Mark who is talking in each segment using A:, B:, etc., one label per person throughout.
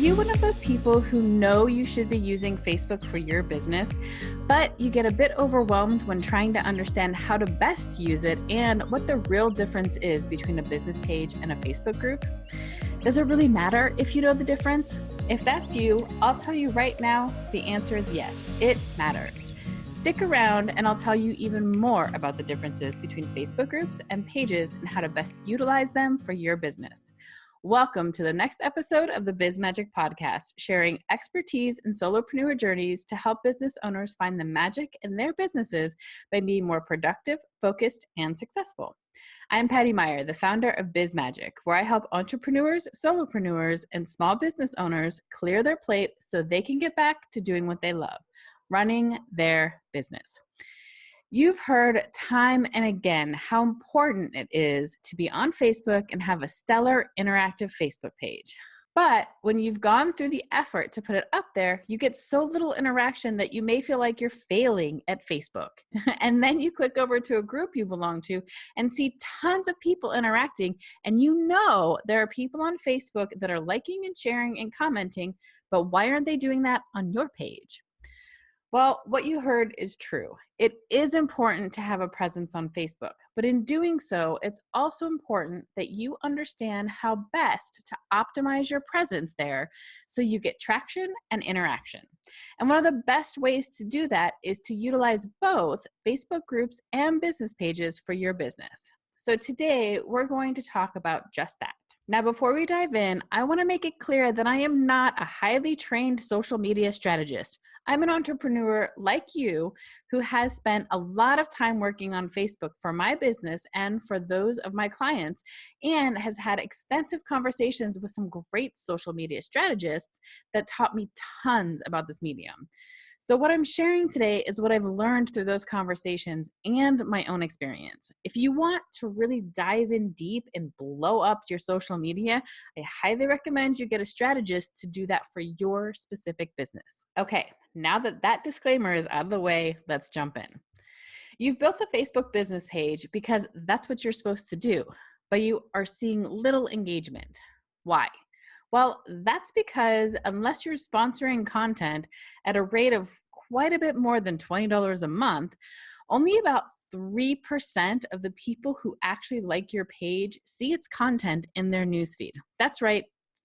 A: you one of those people who know you should be using Facebook for your business, but you get a bit overwhelmed when trying to understand how to best use it and what the real difference is between a business page and a Facebook group? Does it really matter if you know the difference? If that's you, I'll tell you right now, the answer is yes, it matters. Stick around and I'll tell you even more about the differences between Facebook groups and pages and how to best utilize them for your business. Welcome to the next episode of the BizMagic podcast, sharing expertise and solopreneur journeys to help business owners find the magic in their businesses by being more productive, focused, and successful. I'm Patty Meyer, the founder of BizMagic, where I help entrepreneurs, solopreneurs, and small business owners clear their plate so they can get back to doing what they love, running their business. You've heard time and again how important it is to be on Facebook and have a stellar interactive Facebook page. But when you've gone through the effort to put it up there, you get so little interaction that you may feel like you're failing at Facebook. And then you click over to a group you belong to and see tons of people interacting, and you know there are people on Facebook that are liking and sharing and commenting, but why aren't they doing that on your page? Well, what you heard is true. It is important to have a presence on Facebook, but in doing so, it's also important that you understand how best to optimize your presence there so you get traction and interaction. And one of the best ways to do that is to utilize both Facebook groups and business pages for your business. So today, we're going to talk about just that. Now, before we dive in, I want to make it clear that I am not a highly trained social media strategist. I'm an entrepreneur like you who has spent a lot of time working on Facebook for my business and for those of my clients, and has had extensive conversations with some great social media strategists that taught me tons about this medium. So what I'm sharing today is what I've learned through those conversations and my own experience. If you want to really dive in deep and blow up your social media, I highly recommend you get a strategist to do that for your specific business. Okay, now that that disclaimer is out of the way, let's jump in. You've built a Facebook business page because that's what you're supposed to do, but you are seeing little engagement. Why? Well, that's because unless you're sponsoring content at a rate of quite a bit more than $20 a month, only about 3% of the people who actually like your page see its content in their newsfeed. That's right,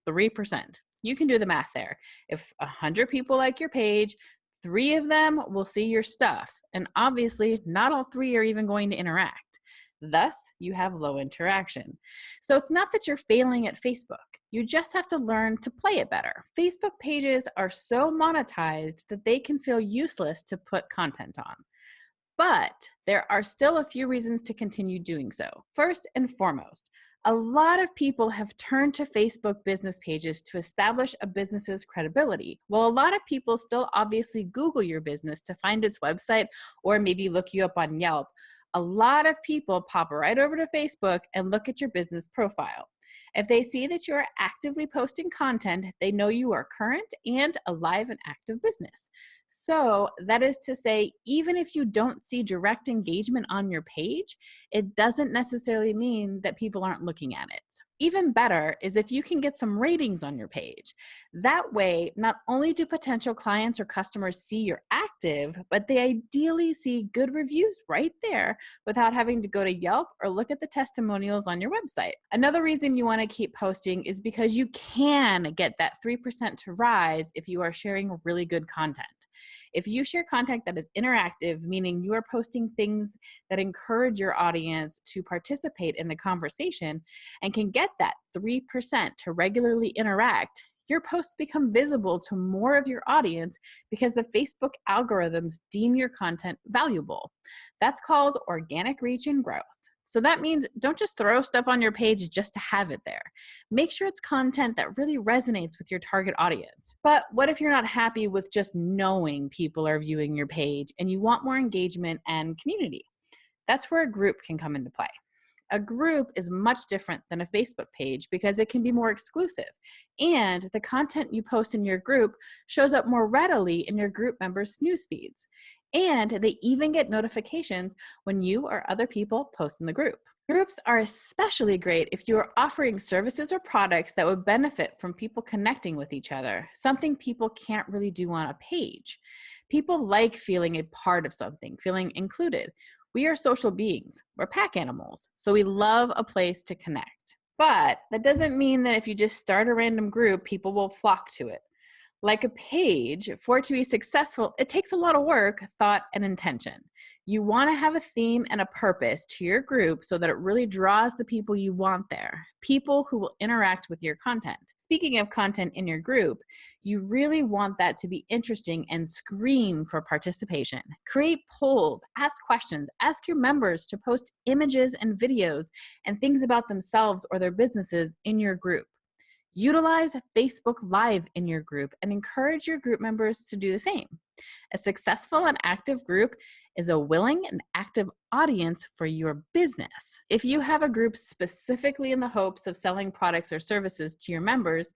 A: 3%. You can do the math there. If 100 people like your page, 3 of them will see your stuff. And obviously, not all 3 are even going to interact. Thus, you have low interaction. So it's not that you're failing at Facebook. You just have to learn to play it better. Facebook pages are so monetized that they can feel useless to put content on. But there are still a few reasons to continue doing so. First and foremost, a lot of people have turned to Facebook business pages to establish a business's credibility. While a lot of people still obviously Google your business to find its website or maybe look you up on Yelp, a lot of people pop right over to Facebook and look at your business profile. If they see that you are actively posting content, they know you are current and a live and active business. So that is to say, even if you don't see direct engagement on your page, it doesn't necessarily mean that people aren't looking at it. Even better is if you can get some ratings on your page. That way, not only do potential clients or customers see you're active, but they ideally see good reviews right there without having to go to Yelp or look at the testimonials on your website. Another reason you want to keep posting is because you can get that 3% to rise if you are sharing really good content. If you share content that is interactive, meaning you are posting things that encourage your audience to participate in the conversation and can get that 3% to regularly interact, your posts become visible to more of your audience because the Facebook algorithms deem your content valuable. That's called organic reach and growth. So that means don't just throw stuff on your page just to have it there. Make sure it's content that really resonates with your target audience. But what if you're not happy with just knowing people are viewing your page and you want more engagement and community? That's where a group can come into play. A group is much different than a Facebook page because it can be more exclusive, and the content you post in your group shows up more readily in your group members' news feeds. And they even get notifications when you or other people post in the group. Groups are especially great if you are offering services or products that would benefit from people connecting with each other, something people can't really do on a page. People like feeling a part of something, feeling included. We are social beings, we're pack animals, so we love a place to connect. But that doesn't mean that if you just start a random group, people will flock to it. Like a page, for it to be successful, it takes a lot of work, thought, and intention. You want to have a theme and a purpose to your group so that it really draws the people you want there, people who will interact with your content. Speaking of content in your group, you really want that to be interesting and scream for participation. Create polls, ask questions, ask your members to post images and videos and things about themselves or their businesses in your group. Utilize Facebook Live in your group and encourage your group members to do the same. A successful and active group is a willing and active audience for your business. If you have a group specifically in the hopes of selling products or services to your members,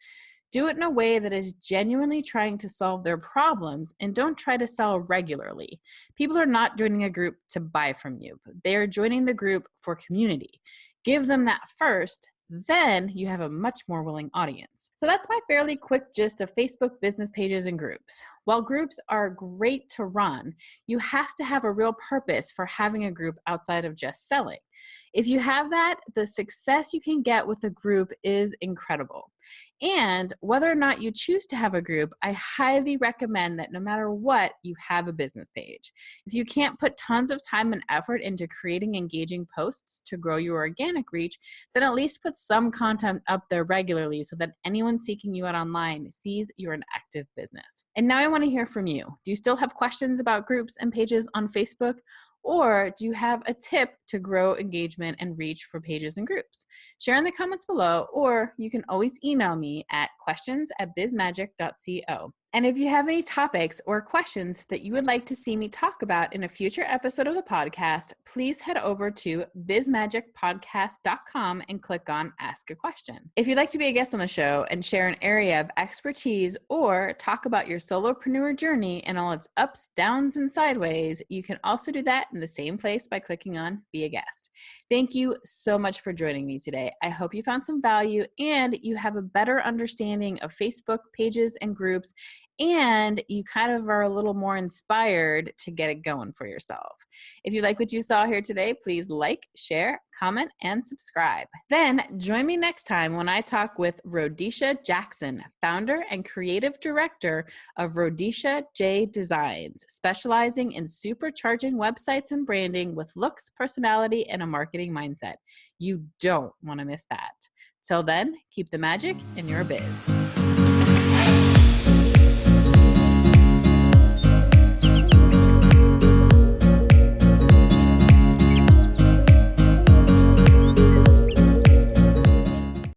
A: do it in a way that is genuinely trying to solve their problems and don't try to sell regularly. People are not joining a group to buy from you. They are joining the group for community. Give them that first, then you have a much more willing audience. So that's my fairly quick gist of Facebook business pages and groups. While groups are great to run, you have to have a real purpose for having a group outside of just selling. If you have that, the success you can get with a group is incredible. And whether or not you choose to have a group, I highly recommend that no matter what, you have a business page. If you can't put tons of time and effort into creating engaging posts to grow your organic reach, then at least put some content up there regularly so that anyone seeking you out online sees you're an active business. And now I want to hear from you. Do you still have questions about groups and pages on Facebook? Or do you have a tip to grow engagement and reach for pages and groups? Share in the comments below, or you can always email me at questions@bizmagic.co. And if you have any topics or questions that you would like to see me talk about in a future episode of the podcast, please head over to bizmagicpodcast.com and click on Ask a Question. If you'd like to be a guest on the show and share an area of expertise or talk about your solopreneur journey and all its ups, downs, and sideways, you can also do that in the same place by clicking on Be a Guest. Thank you so much for joining me today. I hope you found some value and you have a better understanding of Facebook pages and groups, and you kind of are a little more inspired to get it going for yourself. If you like what you saw here today, please like, share, comment, and subscribe. Then join me next time when I talk with Rhodesia Jackson, founder and creative director of Rhodesia J Designs, specializing in supercharging websites and branding with looks, personality, and a marketing mindset. You don't want to miss that. Till then, keep the magic in your biz.